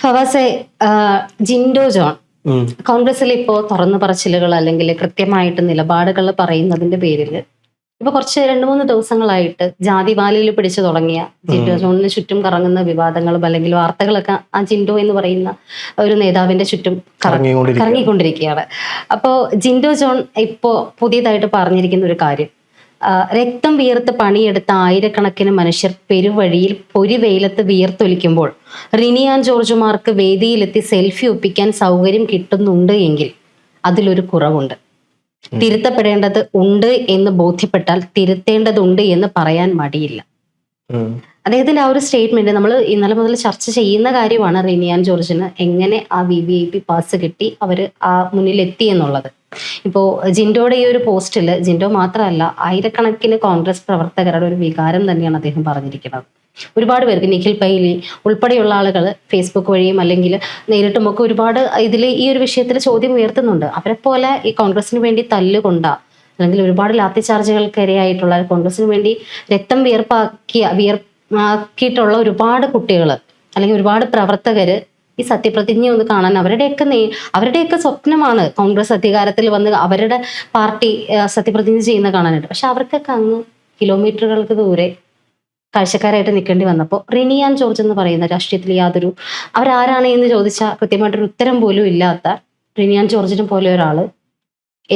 ഫവാസെ, Jinto John കോൺഗ്രസിൽ ഇപ്പോ തുറന്നു പറച്ചിലുകൾ അല്ലെങ്കിൽ കൃത്യമായിട്ട് നിലപാടുകൾ പറയുന്നതിന്റെ പേരിൽ ഇപ്പൊ കുറച്ച് 2-3 ദിവസങ്ങളായിട്ട് ജാതിവാലിൽ പിടിച്ചു തുടങ്ങിയ ജിൻഡോ ജോണിന് ചുറ്റും കറങ്ങുന്ന വിവാദങ്ങളും അല്ലെങ്കിൽ വാർത്തകളൊക്കെ ആ ജിൻഡോ എന്ന് പറയുന്ന ഒരു നേതാവിന്റെ ചുറ്റും കറങ്ങിക്കൊണ്ടിരിക്കുകയാണ്. അപ്പോ ജിൻഡോ ജോൺ ഇപ്പോ പുതിയതായിട്ട് പറഞ്ഞിരിക്കുന്ന ഒരു കാര്യം, രക്തം വിയർത്ത് പണിയെടുത്ത ആയിരക്കണക്കിന് മനുഷ്യർ പെരുവഴിയിൽ പൊരിവെയിലത്ത് വിയർത്തൊലിക്കുമ്പോൾ റിനി ആൻഡ് ജോർജുമാർക്ക് വേദിയിലെത്തി സെൽഫി ഒപ്പിക്കാൻ സൗകര്യം കിട്ടുന്നുണ്ട് എങ്കിൽ അതിലൊരു കുറവുണ്ട്. തിരുത്തപ്പെടേണ്ടത് ഉണ്ട് എന്ന് ബോധ്യപ്പെട്ടാൽ തിരുത്തേണ്ടതുണ്ട് എന്ന് പറയാൻ മടിയില്ല. അദ്ദേഹത്തിന്റെ ആ ഒരു സ്റ്റേറ്റ്മെന്റ് നമ്മൾ ഇന്നലെ മുതൽ ചർച്ച ചെയ്യുന്ന കാര്യമാണ്. റിനി ആൻഡ് ജോർജിന് എങ്ങനെ ആ VVIP പാസ് കിട്ടി അവര് ആ മുന്നിലെത്തി എന്നുള്ളത്. ഇപ്പോ ജിൻഡോയുടെ ഈ ഒരു പോസ്റ്റില് ജിൻഡോ മാത്രമല്ല, ആയിരക്കണക്കിന് കോൺഗ്രസ് പ്രവർത്തകരുടെ ഒരു വികാരം തന്നെയാണ് അദ്ദേഹം പറഞ്ഞിരിക്കുന്നത്. ഒരുപാട് പേർക്ക്, നിഖിൽ പൈലി ഉൾപ്പെടെയുള്ള ആളുകൾ ഫേസ്ബുക്ക് വഴിയും അല്ലെങ്കിൽ നേരിട്ടുമൊക്കെ ഒരുപാട് ഇതിൽ ഈ ഒരു വിഷയത്തിൽ ചോദ്യം ഉയർത്തുന്നുണ്ട്. അവരെ പോലെ ഈ കോൺഗ്രസിന് വേണ്ടി തല്ലുകൊണ്ട അല്ലെങ്കിൽ ഒരുപാട് ലാത്തി ചാർജുകൾക്കിരയായിട്ടുള്ള കോൺഗ്രസിന് വേണ്ടി രക്തം വിയർപ്പാക്കിയിട്ടുള്ള ഒരുപാട് കുട്ടികൾ അല്ലെങ്കിൽ ഒരുപാട് പ്രവർത്തകര് ഈ സത്യപ്രതിജ്ഞ ഒന്ന് കാണാൻ അവരുടെയൊക്കെ സ്വപ്നമാണ് കോൺഗ്രസ് അധികാരത്തിൽ വന്ന് അവരുടെ പാർട്ടി സത്യപ്രതിജ്ഞ ചെയ്യുന്ന കാണാനായിട്ട്. പക്ഷെ അവർക്കൊക്കെ അങ്ങ് കിലോമീറ്ററുകൾക്ക് ദൂരെ കാഴ്ചക്കാരായിട്ട് നിൽക്കേണ്ടി വന്നപ്പോൾ റിനി ആൻഡ് ജോർജ് എന്ന് പറയുന്ന രാഷ്ട്രീയത്തിൽ അവരാരാണ് എന്ന് ചോദിച്ചാൽ കൃത്യമായിട്ടൊരു ഉത്തരം പോലും ഇല്ലാത്ത റിനി ആൻഡ് ജോർജിനെ പോലെ ഒരാള്,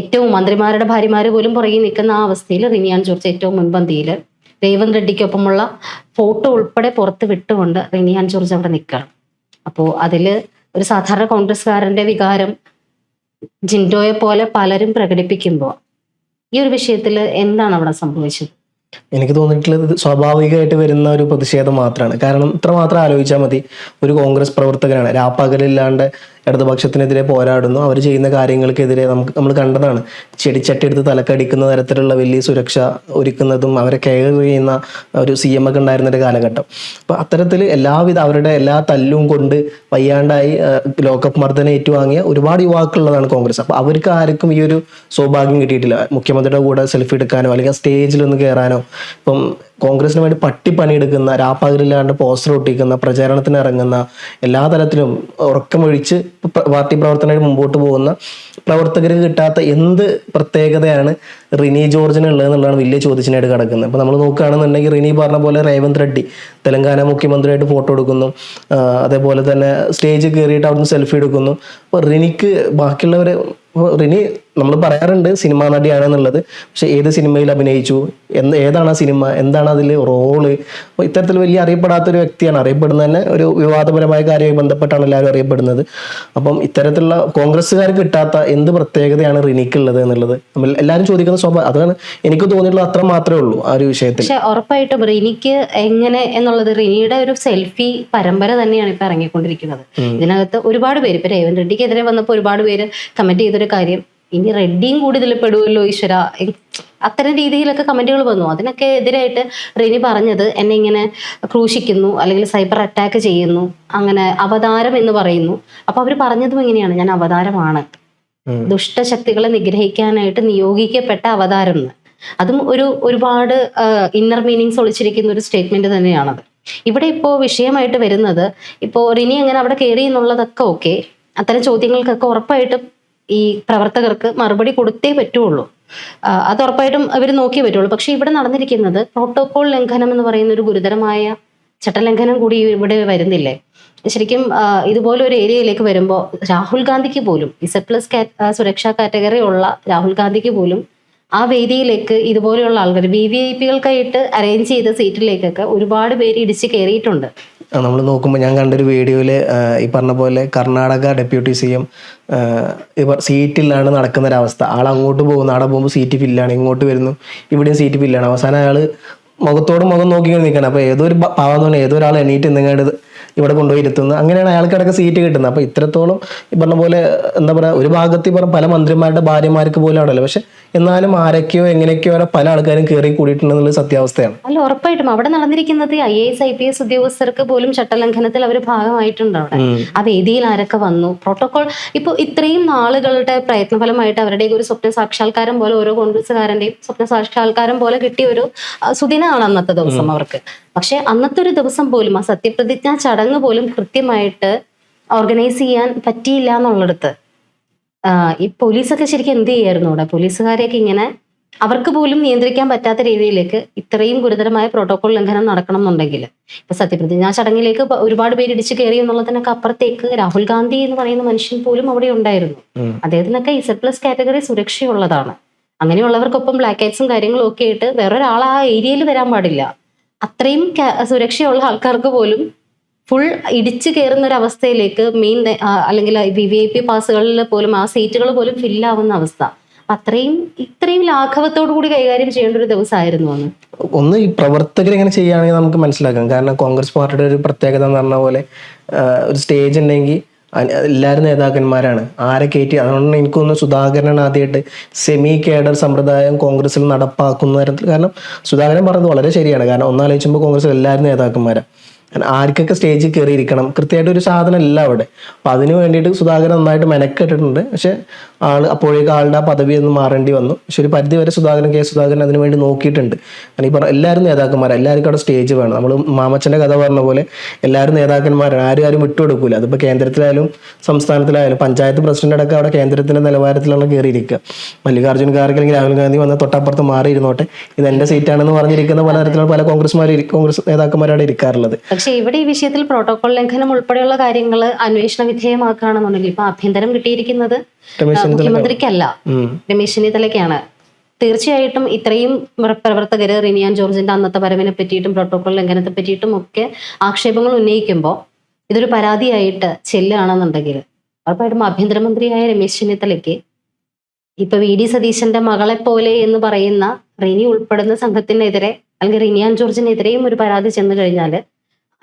ഏറ്റവും മന്ത്രിമാരുടെ ഭാര്യമാര് പോലും പുറകെ നിൽക്കുന്ന ആ അവസ്ഥയിൽ റിനി ആൻഡ് ജോർജ് ഏറ്റവും മുൻപന്തിയിൽ രേവന്ത് റെഡ്ഡിക്കൊപ്പമുള്ള ഫോട്ടോ ഉൾപ്പെടെ പുറത്ത് വിട്ടുകൊണ്ട് റിനി ആൻഡ് ജോർജ് അവിടെ നിൽക്കണം. അപ്പോൾ അതില് ഒരു സാധാരണ കോൺഗ്രസ്സുകാരന്റെ വികാരം ജിൻഡോയെ പോലെ പലരും പ്രകടിപ്പിക്കുമ്പോൾ ഈ ഒരു വിഷയത്തിൽ എന്താണ് അവിടെ സംഭവിച്ചത്? എനിക്ക് തോന്നിയിട്ടുള്ളത് സ്വാഭാവികമായിട്ട് വരുന്ന ഒരു പ്രതിഷേധം മാത്രമാണ്. കാരണം ഇത്രമാത്രം ആലോചിച്ചാൽ മതി, ഒരു കോൺഗ്രസ് പ്രവർത്തകനാണ്, രാപ്പകലില്ലാണ്ട് ഇടതുപക്ഷത്തിനെതിരെ പോരാടുന്നു, അവർ ചെയ്യുന്ന കാര്യങ്ങൾക്കെതിരെ നമ്മൾ കണ്ടതാണ്. ചെടിച്ചട്ടി എടുത്ത് തലക്കടിക്കുന്ന തരത്തിലുള്ള വലിയ സുരക്ഷ ഒരുക്കുന്നതും അവരെ കെയർ ചെയ്യുന്ന ഒരു CM ഒക്കെ ഉണ്ടായിരുന്ന ഒരു കാലഘട്ടം. അപ്പം അത്തരത്തിൽ അവരുടെ എല്ലാ തല്ലും കൊണ്ട് വയ്യാണ്ടായി ലോക്കപ്പ് മർദ്ദനം ഏറ്റുവാങ്ങിയ ഒരുപാട് യുവാക്കളുള്ളതാണ് കോൺഗ്രസ്. അപ്പം അവർക്ക് ആർക്കും ഈ ഒരു സൗഭാഗ്യം കിട്ടിയിട്ടില്ല, മുഖ്യമന്ത്രിയുടെ കൂടെ സെൽഫി എടുക്കാനോ അല്ലെങ്കിൽ സ്റ്റേജിലൊന്ന് കയറാനോ. ഇപ്പം കോൺഗ്രസിന് വേണ്ടി പട്ടിപ്പണിയെടുക്കുന്ന, രാപ്പകലില്ലാണ്ട് പോസ്റ്റർ ഒട്ടിക്കുന്ന, പ്രചാരണത്തിന് ഇറങ്ങുന്ന, എല്ലാ തലത്തിലും ഉറക്കമൊഴിച്ച് പാർട്ടി പ്രവർത്തനമായിട്ട് മുമ്പോട്ട് പോകുന്ന പ്രവർത്തകർക്ക് കിട്ടാത്ത എന്ത് പ്രത്യേകതയാണ് റിനി ജോർജിന് ഉള്ളത് എന്നുള്ളതാണ് വലിയ ചോദ്യത്തിനായിട്ട് കിടക്കുന്നത്. അപ്പോൾ നമ്മൾ നോക്കുകയാണെന്നുണ്ടെങ്കിൽ റിനി പറഞ്ഞ പോലെ രേവന്ത് റെഡ്ഡി തെലങ്കാന മുഖ്യമന്ത്രിയായിട്ട് ഫോട്ടോ എടുക്കുന്നു, അതേപോലെ തന്നെ സ്റ്റേജിൽ കയറിയിട്ട് അവിടുന്ന് സെൽഫി എടുക്കുന്നു. അപ്പോൾ റിനിക്ക് ബാക്കിയുള്ളവർ, റിനി നമ്മൾ പറയാറുണ്ട് സിനിമാ നടിയാണെന്നുള്ളത്, പക്ഷെ ഏത് സിനിമയിൽ അഭിനയിച്ചു, ഏതാണ് ആ സിനിമ, എന്താണ് അതിൽ റോള്. അപ്പോൾ ഇത്തരത്തിൽ വലിയ അറിയപ്പെടാത്തൊരു വ്യക്തിയാണ്. അറിയപ്പെടുന്നത് തന്നെ ഒരു വിവാദപരമായ കാര്യവുമായി ബന്ധപ്പെട്ടാണ് എല്ലാവരും അറിയപ്പെടുന്നത്. അപ്പം ഇത്തരത്തിലുള്ള കോൺഗ്രസ്സുകാർക്ക് കിട്ടാത്ത എന്ത് പ്രത്യേകതയാണ് റിനിക്കുള്ളത് എന്നുള്ളത് നമ്മൾ എല്ലാവരും ചോദിക്കുന്ന അതാണ് എനിക്ക് തോന്നിയിട്ടുള്ളത്. അത്ര മാത്രമേ ഉള്ളൂ ആ ഒരു വിഷയത്തിൽ. പക്ഷെ ഉറപ്പായിട്ടും റിനിക്ക് എങ്ങനെ എന്നുള്ളത്, റിനിയുടെ ഒരു സെൽഫി പരമ്പര തന്നെയാണ് ഇപ്പൊ ഇറങ്ങിക്കൊണ്ടിരിക്കുന്നത്. ഇതിനകത്ത് ഒരുപാട് പേര്, ഇപ്പൊ രേവന്ത് റെഡ്ഡിക്കെതിരെ വന്നപ്പോൾ ഒരുപാട് പേര് കമന്റ് ചെയ്തൊരു കാര്യം, ഇനി റെഡ്ഡിയും കൂടി ഇതിൽ പെടുവല്ലോ ഈശ്വര, അത്തരം രീതിയിലൊക്കെ കമന്റുകൾ വന്നു. അതിനൊക്കെ എതിരായിട്ട് റിനി പറഞ്ഞത്, എന്നെ ഇങ്ങനെ ക്രൂശിക്കുന്നു അല്ലെങ്കിൽ സൈബർ അറ്റാക്ക് ചെയ്യുന്നു, അങ്ങനെ അവതാരം എന്ന് പറയുന്നു. അപ്പൊ അവര് പറഞ്ഞതും എങ്ങനെയാണ്, ഞാൻ അവതാരമാണ്, ദുഷ്ടശക്തികളെ നിഗ്രഹിക്കാനായിട്ട് നിയോഗിക്കപ്പെട്ട അവതാരം എന്ന്. അതും ഒരുപാട് ഇന്നർ മീനിങ്സ് ഒളിച്ചിരിക്കുന്ന ഒരു സ്റ്റേറ്റ്മെന്റ് തന്നെയാണത്. ഇവിടെ ഇപ്പോ വിഷയമായിട്ട് വരുന്നത്, ഇപ്പോ റിനി അങ്ങനെ അവിടെ കയറി എന്നുള്ളതൊക്കെ ഓക്കെ, അത്തരം ചോദ്യങ്ങൾക്കൊക്കെ ഉറപ്പായിട്ടും ഈ പ്രവർത്തകർക്ക് മറുപടി കൊടുത്തേ പറ്റുള്ളൂ, അത് ഉറപ്പായിട്ടും അവർ നോക്കിയേ പറ്റുള്ളൂ. പക്ഷെ ഇവിടെ നടന്നിരിക്കുന്നത് പ്രോട്ടോകോൾ ലംഘനം എന്ന് പറയുന്ന ഒരു ഗുരുതരമായ ചട്ടലംഘനം കൂടി ഇവിടെ വരുന്നില്ലേ? ശരിക്കും ഇതുപോലെ ഒരു ഏരിയയിലേക്ക് വരുമ്പോൾ രാഹുൽ ഗാന്ധിക്ക് പോലും Z+ സുരക്ഷാ കാറ്റഗറി ഉള്ള രാഹുൽ ഗാന്ധിക്ക് പോലും ആ വേദിയിലേക്ക് ഇതുപോലെയുള്ള ആൾക്കാർ VVIPകൾക്കായിട്ട് അറേഞ്ച് ചെയ്ത സീറ്റിലേക്കൊക്കെ ഒരുപാട് പേര് ഇടിച്ച് കയറിയിട്ടുണ്ട്. നമ്മൾ നോക്കുമ്പോൾ ഞാൻ കണ്ടൊരു വീഡിയോയിൽ ഈ പറഞ്ഞ പോലെ കർണാടക ഡെപ്യൂട്ടി CM സീറ്റില്ലാണ്ട് നടക്കുന്നൊരവസ്ഥ. ആൾ അങ്ങോട്ട് പോകുന്നു, അവിടെ പോകുമ്പോൾ സീറ്റ് ഫില്ലാണ്, ഇങ്ങോട്ട് വരുന്നു, ഇവിടെയും സീറ്റ് ഫില്ലാണ്. അവസാനം അയാൾ മുഖത്തോട് മുഖം നോക്കി നിൽക്കണം. അപ്പോൾ ഏതൊരു പാവം തോന്നി ഏതൊരാൾ എണീറ്റ് നിങ്ങളുടെ ഇവിടെ കൊണ്ടുപോയി ഇരുത്തുന്നത്. അങ്ങനെയാണ് അയാൾക്കിടക്ക് സീറ്റ് കിട്ടുന്നത്. അപ്പോൾ ഇത്രത്തോളം ഈ പറഞ്ഞ പോലെ എന്താ പറയുക, ഒരു ഭാഗത്ത് ഈ പറഞ്ഞ പല മന്ത്രിമാരുടെ ഭാര്യമാർക്ക് പോലും അവിടെ അല്ല, പക്ഷെ എന്നാലും ആരൊക്കെയോ എങ്ങനെയൊക്കെയോ പല ആൾക്കാരും കയറി കൂടിയിട്ടുണ്ടെന്നുള്ളത് സത്യാവസ്ഥയാണ്. അല്ല, ഉറപ്പായിട്ടും അവിടെ നടന്നിരിക്കുന്നത് IAS IPS ഉദ്യോഗസ്ഥർക്ക് പോലും ചട്ടലംഘനത്തിൽ അവർ ഭാഗമായിട്ടുണ്ട്. അവിടെ ആ വേദിയിൽ ആരൊക്കെ വന്നു, പ്രോട്ടോകോൾ, ഇപ്പൊ ഇത്രയും നാളുകളുടെ പ്രയത്നഫലമായിട്ട് അവരുടെ ഒരു സ്വപ്ന സാക്ഷാത്കാരം പോലെ, ഓരോ കോൺഗ്രസ്സുകാരന്റെയും സ്വപ്ന സാക്ഷാത്കാരം പോലെ കിട്ടിയ ഒരു സുദിനമാണ് അന്നത്തെ ദിവസം അവർക്ക്. പക്ഷെ അന്നത്തെ ഒരു ദിവസം പോലും ആ സത്യപ്രതിജ്ഞാ ചടങ്ങ് പോലും കൃത്യമായിട്ട് ഓർഗനൈസ് ചെയ്യാൻ പറ്റിയില്ല എന്നുള്ളിടത്ത് ഈ പോലീസൊക്കെ ശരിക്കും എന്ത് ചെയ്യായിരുന്നു അവിടെ? പോലീസുകാരെയൊക്കെ ഇങ്ങനെ അവർക്ക് പോലും നിയന്ത്രിക്കാൻ പറ്റാത്ത രീതിയിലേക്ക് ഇത്രയും ഗുരുതരമായ പ്രോട്ടോകോൾ ലംഘനം നടക്കണം എന്നുണ്ടെങ്കിൽ, ഇപ്പൊ സത്യപ്രതിജ്ഞാ ചടങ്ങിലേക്ക് ഒരുപാട് പേര് ഇടിച്ചു കയറി എന്നുള്ളതിനൊക്കെ അപ്പുറത്തേക്ക് രാഹുൽ ഗാന്ധി എന്ന് പറയുന്ന മനുഷ്യൻ പോലും അവിടെ ഉണ്ടായിരുന്നു. അദ്ദേഹത്തിനൊക്കെ Z+ കാറ്റഗറി സുരക്ഷയുള്ളതാണ്. അങ്ങനെയുള്ളവർക്കൊപ്പം ബ്ലാക്ക് ഐറ്റ്സും കാര്യങ്ങളും ഒക്കെ ആയിട്ട് വേറൊരാൾ ആ ഏരിയയിൽ വരാൻ പാടില്ല. അത്രയും സുരക്ഷയുള്ള ആൾക്കാർക്ക് പോലും ഫുൾ ഇടിച്ചു കയറുന്ന ഒരു അവസ്ഥയിലേക്ക് മെയിൻ അല്ലെങ്കിൽ VIP പാസുകളിൽ പോലും ആ സീറ്റുകൾ പോലും ഫില്ലാവുന്ന അവസ്ഥ. ഇത്രയും ലാഘവത്തോടു കൂടി കൈകാര്യം ചെയ്യേണ്ട ഒരു ദിവസമായിരുന്നു അന്ന്. ഒന്ന് ഈ പ്രവർത്തകർ ഇങ്ങനെ ചെയ്യുകയാണെങ്കിൽ നമുക്ക് മനസ്സിലാക്കാം. കാരണം കോൺഗ്രസ് പാർട്ടിയുടെ ഒരു പ്രത്യേകത എന്ന് പറഞ്ഞ പോലെ ഒരു സ്റ്റേജ് ഉണ്ടെങ്കിൽ എല്ലാവരും നേതാക്കന്മാരാണ്. ആരെ കയറ്റി, അതുകൊണ്ട് എനിക്ക് തോന്നുന്നു സുധാകരനാണ് ആദ്യമായിട്ട് സെമി കേഡർ സമ്പ്രദായം കോൺഗ്രസിൽ നടപ്പാക്കുന്ന തരത്തിൽ. കാരണം സുധാകരൻ പറഞ്ഞത് വളരെ ശരിയാണ്. കാരണം ഒന്നാലോചിക്കുമ്പോൾ കോൺഗ്രസിൽ എല്ലാവരും നേതാക്കന്മാരാണ്. ആർക്കൊക്കെ സ്റ്റേജിൽ കയറിയിരിക്കണം കൃത്യമായിട്ട് ഒരു സാധനം അല്ല അവിടെ. അപ്പം അതിന് വേണ്ടിയിട്ട് സുധാകരൻ നന്നായിട്ട് മെനക്കെട്ടിട്ടുണ്ട്. പക്ഷെ അപ്പോഴേക്കും ആളുടെ ആ പദവി ഒന്ന് മാറേണ്ടി വന്നു. പക്ഷെ ഒരു പരിധി വരെ സുധാകരൻ അതിനു വേണ്ടി നോക്കിയിട്ടുണ്ട്. കാരണം ഈ പറഞ്ഞ എല്ലാവരും നേതാക്കന്മാരാണ്, എല്ലാവർക്കും അവിടെ സ്റ്റേജ് വേണം. നമ്മൾ മാമച്ചൻ്റെ കഥ പറഞ്ഞ പോലെ എല്ലാവരും നേതാക്കന്മാരാണ്, ആരും വിട്ടുകൊടുക്കൂല. അതിപ്പോൾ കേന്ദ്രത്തിലായാലും സംസ്ഥാനത്തിലായാലും പഞ്ചായത്ത് പ്രസിഡന്റ് അടക്കം അവിടെ കേന്ദ്രത്തിന്റെ നിലവാരത്തിലാണ് കയറിയിരിക്കുക. മല്ലികാർജ്ജുൻ ഖാർഗെ അല്ലെങ്കിൽ രാഹുൽ ഗാന്ധി വന്ന് തൊട്ടപ്പുറത്ത് മാറി ഇരുന്നോട്ടെ, ഇത് എന്റെ സീറ്റാണെന്ന് പറഞ്ഞിരിക്കുന്ന പലതരത്തിലുള്ള പല കോൺഗ്രസ് നേതാക്കന്മാരാണ് ഇരിക്കാറുള്ളത്. പക്ഷെ ഇവിടെ ഈ വിഷയത്തിൽ പ്രോട്ടോകോൾ ലംഘനം ഉൾപ്പെടെയുള്ള കാര്യങ്ങൾ അന്വേഷണ വിധേയമാക്കുകയാണെന്നുണ്ടെങ്കിൽ ഇപ്പൊ ആഭ്യന്തരം കിട്ടിയിരിക്കുന്നത് മുഖ്യമന്ത്രിക്കല്ല, രമേശ് ചെന്നിത്തലയ്ക്കാണ്. തീർച്ചയായിട്ടും ഇത്രയും പ്രവർത്തകര് റിനിയാൻ ജോർജിന്റെ അന്നത്തെ വരവിനെ പറ്റിയിട്ടും പ്രോട്ടോകോൾ ലംഘനത്തെ പറ്റിയിട്ടും ഒക്കെ ആക്ഷേപങ്ങൾ ഉന്നയിക്കുമ്പോൾ ഇതൊരു പരാതിയായിട്ട് ചെല്ലുകയാണെന്നുണ്ടെങ്കിൽ ഉറപ്പായിട്ടും ആഭ്യന്തരമന്ത്രിയായ രമേശ് ചെന്നിത്തലയ്ക്ക് ഇപ്പൊ VD സതീശന്റെ മകളെ പോലെ എന്ന് പറയുന്ന റിനി ഉൾപ്പെടുന്ന സംഘത്തിനെതിരെ അല്ലെങ്കിൽ റിനിയാൻ ജോർജിനെതിരെയും ഒരു പരാതി ചെന്നു കഴിഞ്ഞാല്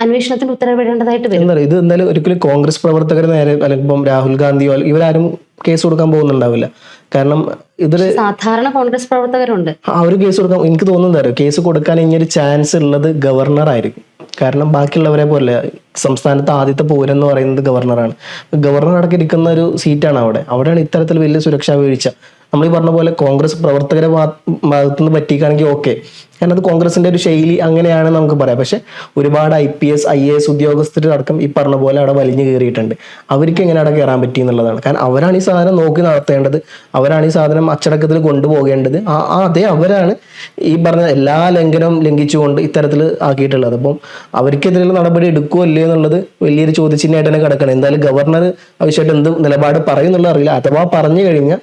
അന്വേഷണത്തിന് ഉത്തരവിടേണ്ടതായിട്ട് വരും. ഇത് എന്തായാലും ഒരിക്കലും കോൺഗ്രസ് പ്രവർത്തകർ നേരെ അല്ലെങ്കിൽ ഇപ്പം രാഹുൽ ഗാന്ധിയോ ഇവരാരും കേസ് കൊടുക്കാൻ പോകുന്നുണ്ടാവില്ല. കാരണം ഇതൊരു സാധാരണ കോൺഗ്രസ് പ്രവർത്തകരുണ്ട്, അവർ കേസ് കൊടുക്കാൻ എനിക്ക് തോന്നുന്നത് കേസ് കൊടുക്കാൻ ഇനിയൊരു ചാൻസ് ഉള്ളത് ഗവർണർ ആയിരിക്കും. കാരണം ബാക്കിയുള്ളവരെ പോലെ സംസ്ഥാനത്ത് ആദ്യത്തെ പൗരൻ എന്ന് പറയുന്നത് ഗവർണറാണ്. ഗവർണർ അടക്കം ഇരിക്കുന്ന ഒരു സീറ്റാണ് അവിടെയാണ് ഇത്തരത്തിൽ വലിയ സുരക്ഷാ വീഴ്ച. നമ്മൾ ഈ പറഞ്ഞ പോലെ കോൺഗ്രസ് പ്രവർത്തകരെ ഭാഗത്തുനിന്ന് പറ്റിക്കുകയാണെങ്കിൽ ഓക്കെ, കാരണം അത് കോൺഗ്രസിന്റെ ഒരു ശൈലി അങ്ങനെയാണ് നമുക്ക് പറയാം. പക്ഷെ ഒരുപാട് IPS IAS ഉദ്യോഗസ്ഥരടക്കം ഈ പറഞ്ഞ പോലെ അവിടെ വലിഞ്ഞു കയറിയിട്ടുണ്ട്. അവർക്ക് എങ്ങനെ അവിടെ കയറാൻ പറ്റി എന്നുള്ളതാണ്. കാരണം അവരാണ് ഈ സാധനം നോക്കി നടത്തേണ്ടത്, അവരാണ് ഈ സാധനം അച്ചടക്കത്തിൽ കൊണ്ടുപോകേണ്ടത്. അവരാണ് ഈ പറഞ്ഞ എല്ലാ ലംഘനവും ലംഘിച്ചുകൊണ്ട് ഇത്തരത്തിൽ ആക്കിയിട്ടുള്ളത്. അപ്പം അവർക്കെതിരെയുള്ള നടപടി എടുക്കുമോ ഇല്ലയോ എന്നുള്ളത് വലിയൊരു ചോദ്യചിഹ്നമായിട്ട് തന്നെ കിടക്കണം. എന്തായാലും ഗവർണർ ആവശ്യമായിട്ട് എന്ത് നിലപാട് പറയുന്നുള്ള അറിയില്ല. അഥവാ പറഞ്ഞു കഴിഞ്ഞാൽ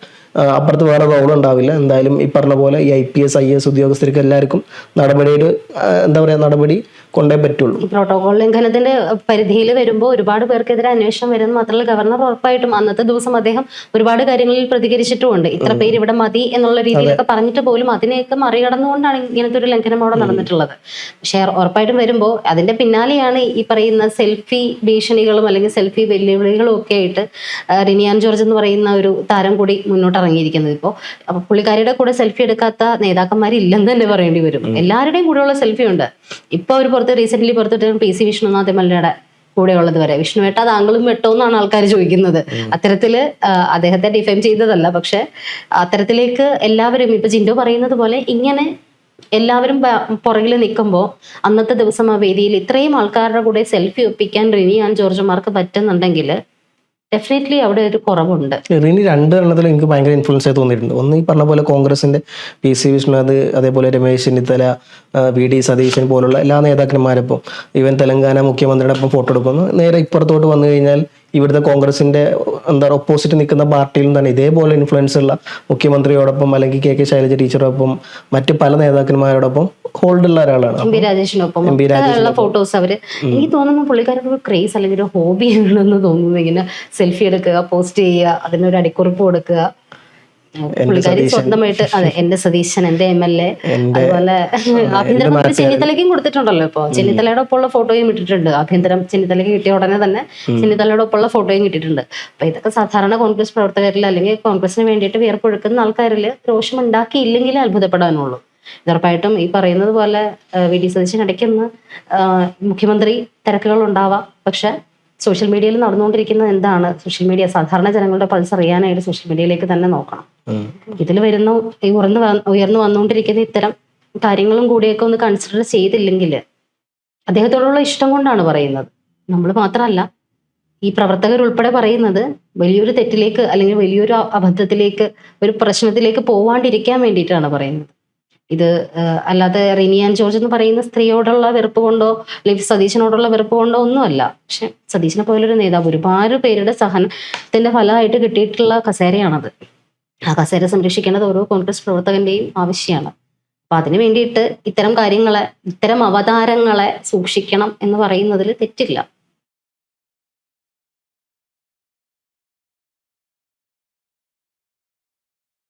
അപ്പുറത്ത് വേറെ റോൾ ഉണ്ടാവില്ല. എന്തായാലും ഈ പറഞ്ഞ പോലെ ഈ IPS IAS ഉദ്യോഗസ്ഥർക്ക് എല്ലാവർക്കും നടപടി കൊണ്ടേ പറ്റുള്ളൂ. പ്രോട്ടോകോൾ ലംഘനത്തിന്റെ പരിധിയിൽ വരുമ്പോൾ ഒരുപാട് പേർക്കെതിരെ അന്വേഷണം വരുന്നത് മാത്രമല്ല, ഗവർണർ ഉറപ്പായിട്ടും അന്നത്തെ ദിവസം അദ്ദേഹം ഒരുപാട് കാര്യങ്ങളിൽ പ്രതികരിച്ചിട്ടുമുണ്ട്. ഇത്ര പേര് ഇവിടെ മതി എന്നുള്ള രീതിയിലൊക്കെ പറഞ്ഞിട്ട് പോലും അതിനെയൊക്കെ മറികടന്നുകൊണ്ടാണ് ഇങ്ങനത്തെ ഒരു ലംഘനം അവിടെ നടന്നിട്ടുള്ളത്. പക്ഷെ ഉറപ്പായിട്ടും വരുമ്പോൾ അതിന്റെ പിന്നാലെയാണ് ഈ പറയുന്ന സെൽഫി ഭീഷണികളും അല്ലെങ്കിൽ സെൽഫി വെല്ലുവിളികളും ഒക്കെ ആയിട്ട് റിനിയാൻ ജോർജ് എന്ന് പറയുന്ന ഒരു താരം കൂടി മുന്നോട്ട് ഇറങ്ങിയിരിക്കുന്നത്. ഇപ്പോൾ അപ്പൊ പുള്ളിക്കാരിയുടെ കൂടെ സെൽഫി എടുക്കാത്ത നേതാക്കന്മാരില്ലെന്ന് തന്നെ പറയേണ്ടി വരും. എല്ലാവരുടെയും കൂടെയുള്ള സെൽഫി ഉണ്ട്. ഇപ്പൊ അവർ റീസെന്റ് പുറത്തിട്ട് PC വിഷ്ണുനാഥ് MLA കൂടെയുള്ളത് വരെ വിഷ്ണുവേട്ട താങ്കളും വെട്ടോ എന്നാണ് ആൾക്കാർ ചോദിക്കുന്നത്. അത്തരത്തില് അദ്ദേഹത്തെ ഡിഫൈം ചെയ്തതല്ല, പക്ഷെ അത്തരത്തിലേക്ക് എല്ലാവരും ഇപ്പൊ ജിൻഡോ പറയുന്നത് പോലെ ഇങ്ങനെ എല്ലാവരും പുറകിൽ നിൽക്കുമ്പോൾ അന്നത്തെ ദിവസം ആ വേദിയിൽ ഇത്രയും ആൾക്കാരുടെ കൂടെ സെൽഫി ഒപ്പിക്കാൻ റിനിയാൻ ജോർജുമാർക്ക് പറ്റുന്നുണ്ടെങ്കിൽ ഡെഫിനറ്റ്ലി അവിടെ ഒരു കുറവുണ്ട്. റിനി രണ്ടെണ്ണത്തിൽ എനിക്ക് ഭയങ്കര ഇൻഫ്ലുവൻസ് ആയി തോന്നിയിട്ടുണ്ട്. ഒന്ന് ഈ പറഞ്ഞ പോലെ കോൺഗ്രസിന്റെ PC വിഷ്ണുനാഥ്, അതേപോലെ രമേശ് ചെന്നിത്തല, VD സതീശൻ പോലുള്ള എല്ലാ നേതാക്കന്മാരൊപ്പം ഈവൻ തെലങ്കാന മുഖ്യമന്ത്രിയുടെ ഒപ്പം ഫോട്ടോ എടുക്കുന്നു. നേരെ ഇപ്പുറത്തോട്ട് വന്നു കഴിഞ്ഞാൽ ഇവിടുത്തെ കോൺഗ്രസിന്റെ ഓപ്പോസിറ്റ് നിൽക്കുന്ന പാർട്ടിയിലും തന്നെ ഇതേപോലെ ഇൻഫ്ലുവൻസ് ഉള്ള മുഖ്യമന്ത്രിയോടൊപ്പം അല്ലെങ്കിൽ KK ശൈലജ ടീച്ചറോടൊപ്പം മറ്റു പല നേതാക്കന്മാരോടൊപ്പം ഹോൾഡ് ഉള്ള ഒരാളാണ്. MP രാജേഷിനൊപ്പം ഫോട്ടോസ് അവര് എനിക്ക് തോന്നുന്നു പുള്ളിക്കാരുടെ ഒരു ക്രേസ് അല്ലെങ്കിൽ ഒരു ഹോബി ആണെന്ന് തോന്നുന്നു. ഇങ്ങനെ സെൽഫി എടുക്കുക, പോസ്റ്റ് ചെയ്യുക, അതിനൊരു അടിക്കുറിപ്പ് കൊടുക്കുക. പുള്ളിക്കാരി സ്വന്തമായിട്ട് എന്റെ സതീശൻ, എന്റെ MLA, അതുപോലെ ആഭ്യന്തരമന്ത്രി ചെന്നിത്തലയ്ക്കും കൊടുത്തിട്ടുണ്ടല്ലോ. ഇപ്പൊ ചെന്നിത്തലയുടെ ഒപ്പമുള്ള ഫോട്ടോയും ഇട്ടിട്ടുണ്ട്. ആഭ്യന്തരം ചെന്നിത്തലയ്ക്ക് കിട്ടിയ ഉടനെ തന്നെ ചെന്നിത്തലയുടെ ഒപ്പമുള്ള ഫോട്ടോയും കിട്ടിയിട്ടുണ്ട്. അപ്പൊ ഇതൊക്കെ സാധാരണ കോൺഗ്രസ് പ്രവർത്തകരിൽ അല്ലെങ്കിൽ കോൺഗ്രസിന് വേണ്ടിയിട്ട് വിയർപ്പൊഴുക്കുന്ന ആൾക്കാരിൽ രോഷം ഉണ്ടാക്കിയില്ലെങ്കിൽ അത്ഭുതപ്പെടാനുള്ളൂ. ഉറപ്പായിട്ടും ഈ പറയുന്നത് പോലെ VD സതീശൻ ഇടയ്ക്കൊന്ന് മുഖ്യമന്ത്രി തിരക്കുകൾ ഉണ്ടാവാം. പക്ഷെ സോഷ്യൽ മീഡിയയിൽ നടന്നുകൊണ്ടിരിക്കുന്നത് എന്താണ്, സോഷ്യൽ മീഡിയ സാധാരണ ജനങ്ങളുടെ പൾസ് അറിയാനായിട്ട് സോഷ്യൽ മീഡിയയിലേക്ക് തന്നെ നോക്കണം. ഇതിൽ വരുന്ന ഉയർന്നു വന്നുകൊണ്ടിരിക്കുന്ന ഇത്തരം കാര്യങ്ങളും കൂടിയൊക്കെ ഒന്ന് കൺസിഡർ ചെയ്തില്ലെങ്കിൽ അദ്ദേഹത്തോടുള്ള ഇഷ്ടം കൊണ്ടാണ് പറയുന്നത്. നമ്മൾ മാത്രമല്ല, ഈ പ്രവർത്തകർ ഉൾപ്പെടെ പറയുന്നത് വലിയൊരു തെറ്റിലേക്ക് അല്ലെങ്കിൽ വലിയൊരു അബദ്ധത്തിലേക്ക്, ഒരു പ്രശ്നത്തിലേക്ക് പോവാണ്ടിരിക്കാൻ വേണ്ടിയിട്ടാണ് പറയുന്നത്. ഇത് അല്ലാതെ റിനി ആൻ ജോർജ് എന്ന് പറയുന്ന സ്ത്രീയോടുള്ള വെറുപ്പ് കൊണ്ടോ അല്ലെങ്കിൽ സതീശനോടുള്ള വെറുപ്പ് കൊണ്ടോ ഒന്നുമല്ല. പക്ഷെ സതീശനെ പോലൊരു നേതാവ് ഒരുപാട് പേരുടെ സഹനത്തിന്റെ ഫലമായിട്ട് കിട്ടിയിട്ടുള്ള കസേരയാണത്. ആ കസേര സംരക്ഷിക്കേണ്ടത് ഓരോ കോൺഗ്രസ് പ്രവർത്തകന്റെയും ആവശ്യമാണ്. അപ്പൊ അതിനു വേണ്ടിയിട്ട് ഇത്തരം കാര്യങ്ങളെ, ഇത്തരം അവതാരങ്ങളെ സൂക്ഷിക്കണം എന്ന് പറയുന്നതിൽ തെറ്റില്ല.